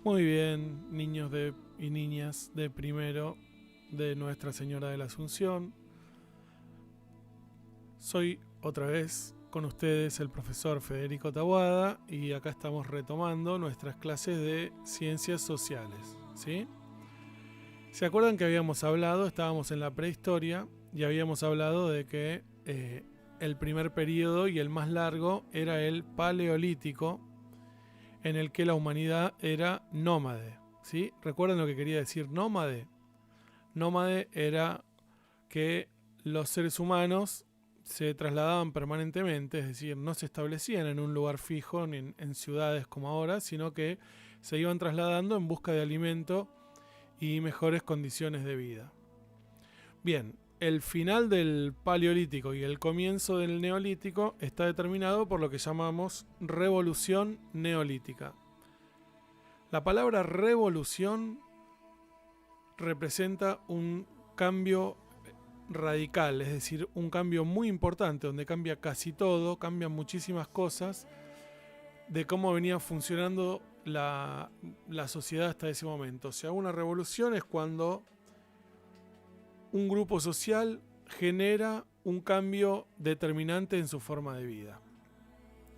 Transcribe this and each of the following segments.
Muy bien, y niñas de primero de Nuestra Señora de la Asunción. Soy otra vez con ustedes el profesor Federico Taboada y acá estamos retomando nuestras clases de ciencias sociales, ¿sí? ¿Se acuerdan que estábamos en la prehistoria y habíamos hablado de que el primer periodo y el más largo era el paleolítico, en el que la humanidad era nómade, ¿sí? ¿Recuerdan lo que quería decir nómade? Nómade era que los seres humanos se trasladaban permanentemente, es decir, no se establecían en un lugar fijo ni en ciudades como ahora, sino que se iban trasladando en busca de alimento y mejores condiciones de vida. Bien, el final del Paleolítico y el comienzo del Neolítico está determinado por lo que llamamos revolución neolítica. La palabra revolución representa un cambio radical, es decir, un cambio muy importante donde cambia casi todo, cambian muchísimas cosas de cómo venía funcionando la sociedad hasta ese momento. O sea, una revolución es cuando un grupo social genera un cambio determinante en su forma de vida.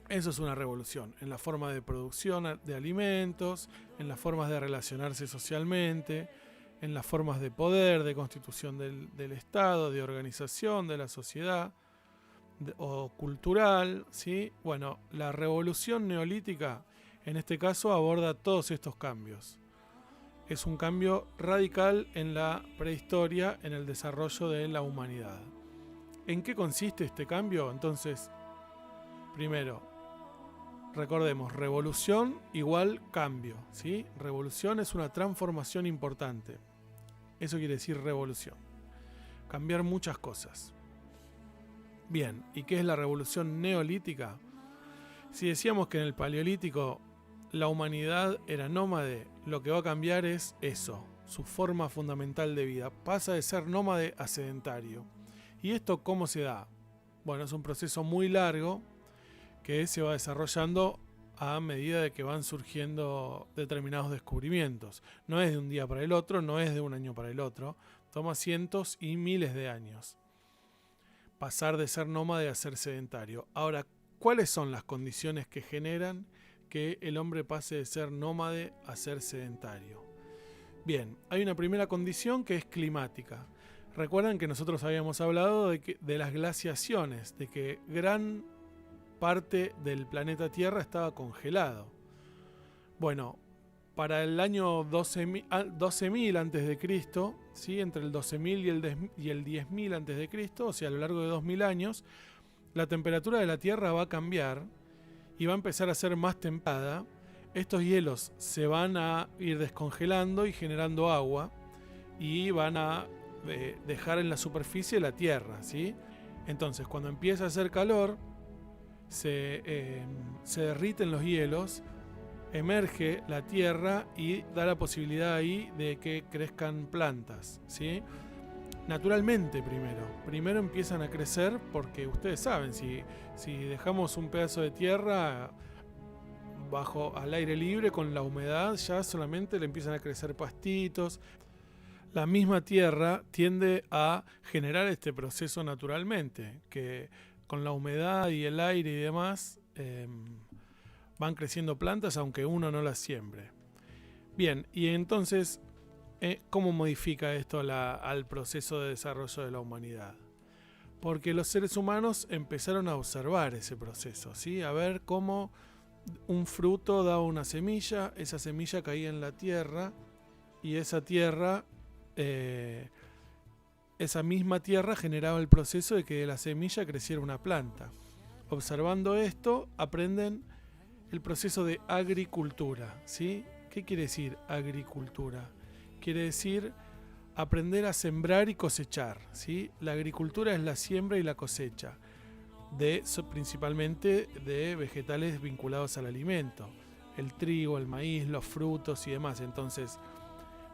Eso es una revolución, en la forma de producción de alimentos, en las formas de relacionarse socialmente, en las formas de poder, de constitución del Estado, de organización de la sociedad o cultural, ¿sí? Bueno, la revolución neolítica en este caso aborda todos estos cambios. Es un cambio radical en la prehistoria, en el desarrollo de la humanidad. ¿En qué consiste este cambio? Entonces, primero, recordemos, revolución igual cambio, ¿sí? Revolución es una transformación importante. Eso quiere decir revolución. Cambiar muchas cosas. Bien, ¿y qué es la revolución neolítica? Si decíamos que en el paleolítico la humanidad era nómade, lo que va a cambiar es eso, su forma fundamental de vida. Pasa de ser nómade a sedentario. ¿Y esto cómo se da? Bueno, es un proceso muy largo que se va desarrollando a medida de que van surgiendo determinados descubrimientos. No es de un día para el otro, no es de un año para el otro, toma cientos y miles de años. Pasar de ser nómade a ser sedentario. Ahora, ¿cuáles son las condiciones que generan que el hombre pase de ser nómade a ser sedentario? Bien, hay una primera condición que es climática. Recuerdan que nosotros habíamos hablado de las glaciaciones, de que gran parte del planeta Tierra estaba congelado. Bueno, para el año 12.000 antes de Cristo, ¿sí? Entre el 12.000 y el 10.000 antes de Cristo, o sea, a lo largo de 2.000 años, la temperatura de la Tierra va a cambiar y va a empezar a ser más templada. Estos hielos se van a ir descongelando y generando agua y van a dejar en la superficie la Tierra, ¿sí? Entonces, cuando empieza a hacer calor, se derriten los hielos, emerge la Tierra y da la posibilidad ahí de que crezcan plantas, ¿sí? Naturalmente primero empiezan a crecer porque ustedes saben, si dejamos un pedazo de tierra al aire libre con la humedad, ya solamente le empiezan a crecer pastitos. La misma tierra tiende a generar este proceso naturalmente, que con la humedad y el aire y demás van creciendo plantas aunque uno no las siembre. Bien, y entonces, ¿cómo modifica esto al proceso de desarrollo de la humanidad? Porque los seres humanos empezaron a observar ese proceso, ¿sí? A ver cómo un fruto daba una semilla, esa semilla caía en la tierra y esa misma tierra generaba el proceso de que de la semilla creciera una planta. Observando esto, aprenden el proceso de agricultura, ¿sí? ¿Qué quiere decir agricultura? Quiere decir aprender a sembrar y cosechar, ¿sí? La agricultura es la siembra y la cosecha, principalmente de vegetales vinculados al alimento, el trigo, el maíz, los frutos y demás. Entonces,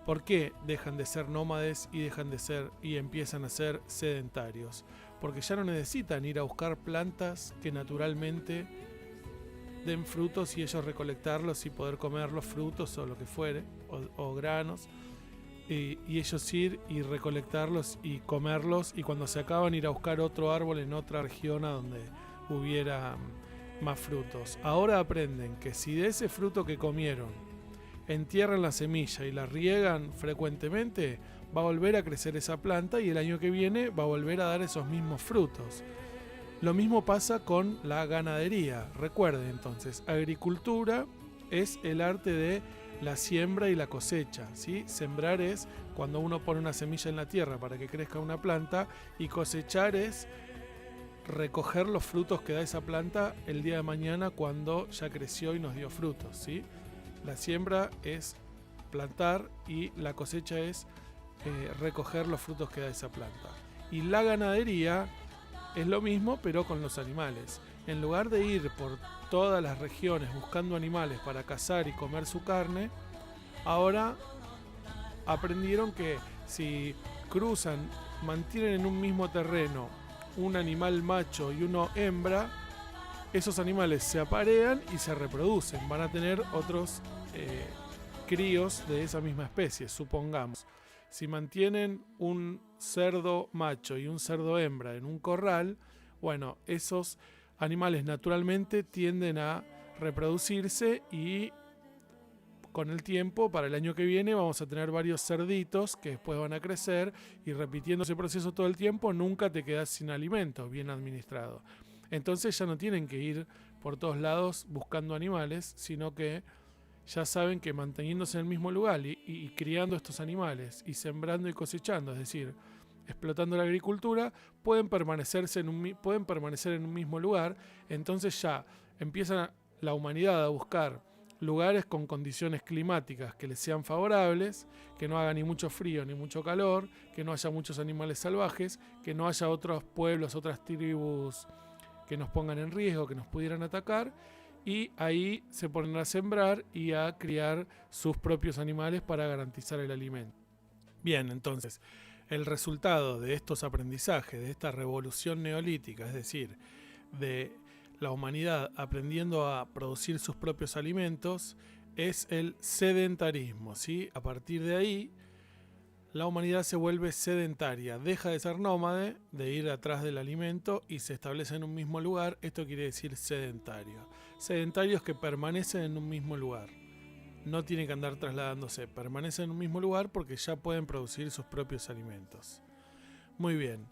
¿por qué dejan de ser nómades y empiezan a ser sedentarios? Porque ya no necesitan ir a buscar plantas que naturalmente den frutos y ellos recolectarlos y poder comer los frutos o lo que fuere, o granos, y ellos ir y recolectarlos y comerlos, y cuando se acaban ir a buscar otro árbol en otra región a donde hubiera más frutos. Ahora aprenden que si de ese fruto que comieron entierran la semilla y la riegan frecuentemente, va a volver a crecer esa planta y el año que viene va a volver a dar esos mismos frutos. Lo mismo pasa con la ganadería. Recuerden entonces, agricultura es el arte de la siembra y la cosecha, ¿sí? Sembrar es cuando uno pone una semilla en la tierra para que crezca una planta, y cosechar es recoger los frutos que da esa planta el día de mañana cuando ya creció y nos dio frutos, ¿sí? La siembra es plantar y la cosecha es recoger los frutos que da esa planta. Y la ganadería es lo mismo, pero con los animales. En lugar de ir por todas las regiones buscando animales para cazar y comer su carne, ahora aprendieron que si cruzan, mantienen en un mismo terreno un animal macho y uno hembra, esos animales se aparean y se reproducen. Van a tener otros críos de esa misma especie, supongamos. Si mantienen un cerdo macho y un cerdo hembra en un corral, bueno, esos animales naturalmente tienden a reproducirse, y con el tiempo, para el año que viene, vamos a tener varios cerditos que después van a crecer, y repitiendo ese proceso todo el tiempo, nunca te quedas sin alimento bien administrado. Entonces ya no tienen que ir por todos lados buscando animales, sino que ya saben que manteniéndose en el mismo lugar y criando estos animales y sembrando y cosechando, es decir, explotando la agricultura, pueden permanecer en un mismo lugar. Entonces ya empieza la humanidad a buscar lugares con condiciones climáticas que les sean favorables, que no haga ni mucho frío ni mucho calor, que no haya muchos animales salvajes, que no haya otros pueblos, otras tribus que nos pongan en riesgo, que nos pudieran atacar, y ahí se ponen a sembrar y a criar sus propios animales para garantizar el alimento. Bien, entonces, el resultado de estos aprendizajes, de esta revolución neolítica, es decir, de la humanidad aprendiendo a producir sus propios alimentos, es el sedentarismo, ¿sí? A partir de ahí, la humanidad se vuelve sedentaria, deja de ser nómade, de ir atrás del alimento, y se establece en un mismo lugar. Esto quiere decir sedentario. Sedentarios que permanecen en un mismo lugar. No tienen que andar trasladándose, permanecen en un mismo lugar porque ya pueden producir sus propios alimentos. Muy bien.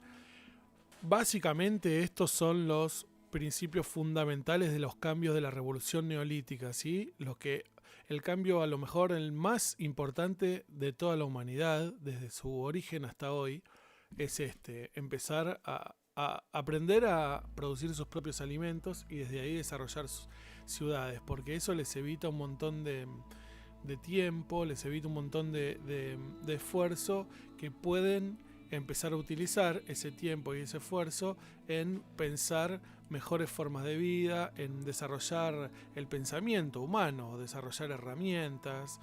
Básicamente estos son los principios fundamentales de los cambios de la revolución neolítica, ¿sí? El cambio a lo mejor el más importante de toda la humanidad, desde su origen hasta hoy, es empezar a aprender a producir sus propios alimentos y desde ahí desarrollar ciudades, porque eso les evita un montón de tiempo, les evita un montón de esfuerzo, que pueden empezar a utilizar ese tiempo y ese esfuerzo en pensar mejores formas de vida, en desarrollar el pensamiento humano, desarrollar herramientas,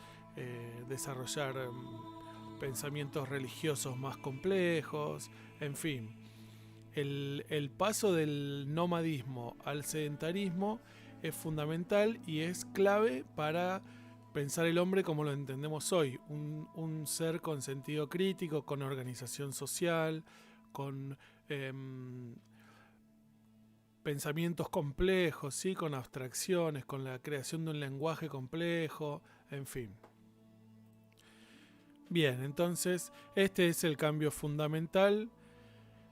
desarrollar pensamientos religiosos más complejos, en fin. El paso del nomadismo al sedentarismo es fundamental y es clave para pensar el hombre como lo entendemos hoy, un ser con sentido crítico, con organización social, con pensamientos complejos, ¿sí? Con abstracciones, con la creación de un lenguaje complejo, en fin. Bien, entonces este es el cambio fundamental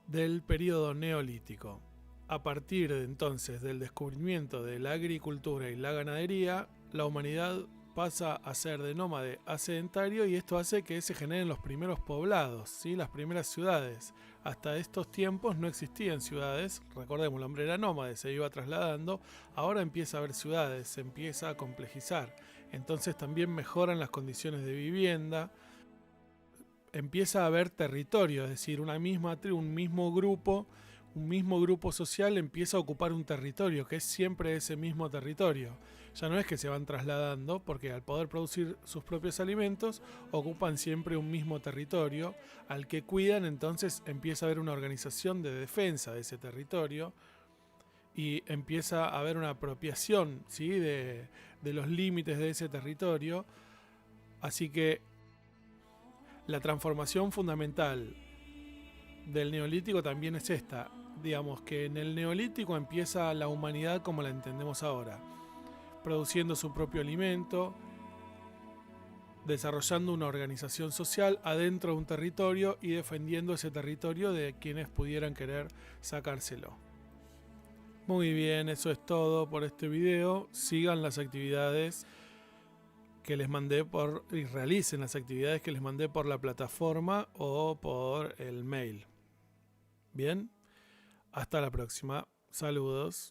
del periodo neolítico. A partir de entonces del descubrimiento de la agricultura y la ganadería, la humanidad pasa a ser de nómade a sedentario, y esto hace que se generen los primeros poblados, ¿sí? Las primeras ciudades. Hasta estos tiempos no existían ciudades, recordemos, el hombre era nómade, se iba trasladando, ahora empieza a haber ciudades, se empieza a complejizar, entonces también mejoran las condiciones de vivienda, empieza a haber territorio, es decir, una misma tribu, un mismo grupo social empieza a ocupar un territorio, que es siempre ese mismo territorio. Ya no es que se van trasladando, porque al poder producir sus propios alimentos, ocupan siempre un mismo territorio, al que cuidan. Entonces empieza a haber una organización de defensa de ese territorio, y empieza a haber una apropiación, ¿sí?, de los límites de ese territorio. Así que la transformación fundamental del Neolítico también es esta. Digamos que en el Neolítico empieza la humanidad como la entendemos ahora, produciendo su propio alimento, desarrollando una organización social adentro de un territorio y defendiendo ese territorio de quienes pudieran querer sacárselo. Muy bien, eso es todo por este video. Sigan las actividades que les mandé y realicen las actividades que les mandé por la plataforma o por el mail. Bien, hasta la próxima. Saludos.